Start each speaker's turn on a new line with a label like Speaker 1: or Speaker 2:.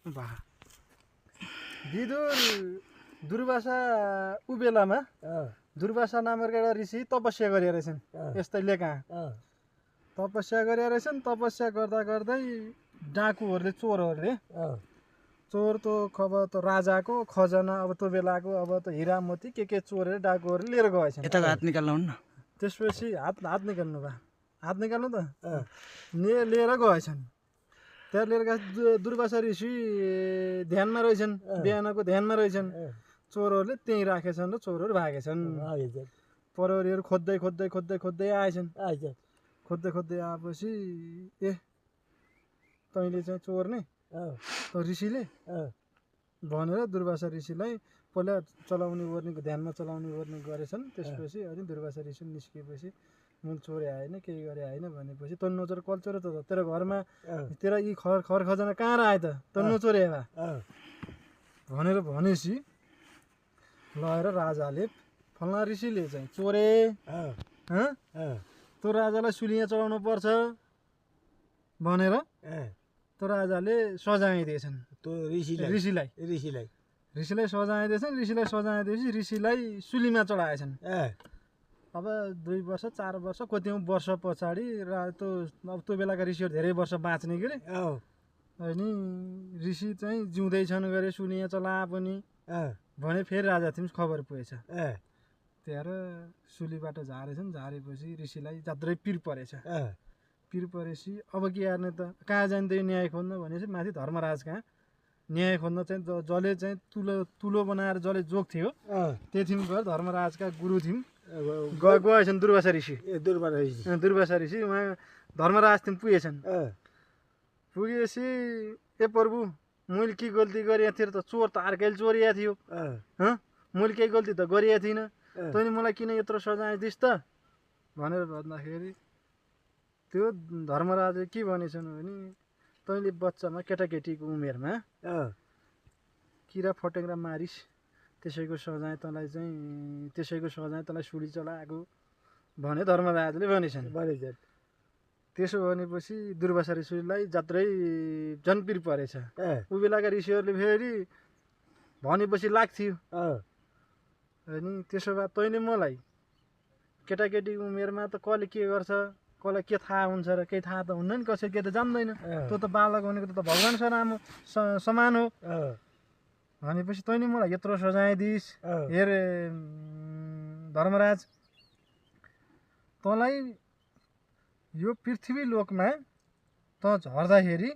Speaker 1: वाह विदुर दुर्वासा उ बेलामा दुर्वासा नामक एउटा ऋषि तपस्या गरेका रहेछन् यस्तै लेखा तपस्या गरेका रहेछन् तपस्या गर्दा गर्दै डाकुहरूले चोरहरूले चोर त अब त राजाको खजना अब त्यो बेलाको अब त हिरा मोती के चोरेर डाकुहरूले लिएर गएछन्
Speaker 2: यताको हात निकाल्नु हुन्न
Speaker 1: त्यसपछि हात निकाल्नु भा हात निकाल्नु त लिएर गएछन् त्यहाँ लिएर गए दुर्वासा ऋषि ध्यानमा रहेछन् बिहानको ध्यानमा रहेछन् चोरहरूले त्यहीँ राखेछन् र चोरहरू भागेछन् प्रहरीहरू खोज्दै खोज्दै खोज्दै खोज्दै आएछन् खोज्दै खोज्दै आएपछि ए तैँले चाहिँ चोर नै ऋषिले भनेर दुर्वासा ऋषिलाई पहिला चलाउने ओर्नेको ध्यानमा चलाउने ओर्ने गरेछन् त्यसपछि अनि दुर्वासा ऋषि निस्किएपछि मैले चोरे आएन केही गरे आएन भनेपछि तँ नचोर कल चोर त तेरो घरमा तेरा यी खर खजना कहाँ आयो त तँ नचोरे भा भनेर भनेपछि लगेर राजाले फल्ना ऋषिले चाहिँ चोरे त्यो राजालाई सुलिया चढाउनु पर्छ भनेर त्यो राजाले सजाइदिएछन् त्यो ऋषिलाई सजाइदिएछन् ऋषिलाई सजाइदिएपछि ऋषिलाई सुलीमा चढाएछन् अब 2 वर्ष 4 वर्ष कति वर्ष पछाडि अब त्यो बेलाका ऋषिहरू धेरै वर्ष बाँच्ने के अरे अनि ऋषि चाहिँ जिउँदैछन् गरे सुलिया चला पनि भने फेरि राजा थिम खबर पुगेछ त्यहाँ सुलीबाट झारेपछि ऋषिलाई जात्रै पिर परेछ पिर परेपछि अब के गर्ने त कहाँ जान्दै न्याय खोज्न भनेपछि माथि धर्मराज कहाँ न्याय खोज्न चाहिँ जसले चाहिँ तुलो बनाएर जसले जोग थियो त्यही गएर धर्मराजका गुरु थिम गएछन् दुर्वासा ऋषि उहाँ धर्मराज थिम पुगेछन् पुगेपछि ए प्रभु मैले के गल्ती गरेको थिएँ त चोर त अर्कैले चोरिया थियो मैले केही गल्ती त गरेको थिइनँ तैँले मलाई किन यत्रो सजाय दिस् त भनेर भन्दाखेरि त्यो धर्मराजले के भनेछन् भने तैँले बच्चामा केटाकेटीको उमेरमा किरा फटेङ्ग्रा मारिस् त्यसैको सजाय तँलाई सुली चलाएको भने धर्मराजले भनेछन् त्यसो भनेपछि दुर्वासा ऋषिलाई जात्रै जनपिर परेछ उ बेलाका ऋषिहरूले फेरि भनेपछि लाग्थ्यो अनि त्यसो भए तैँले मलाई केटाकेटी उमेरमा त कसले के गर्छ कसलाई के थाहा हुन्छ र केही थाहा त हुन्न नि कसै के त जान्दैन त्यो त बालक भनेको त भगवान् समान हो भनेपछि तैँले मलाई यत्रो सजाय दिइस् हेरे धर्मराज तँलाई यो पृथ्वी लोकमा त झर्दाखेरि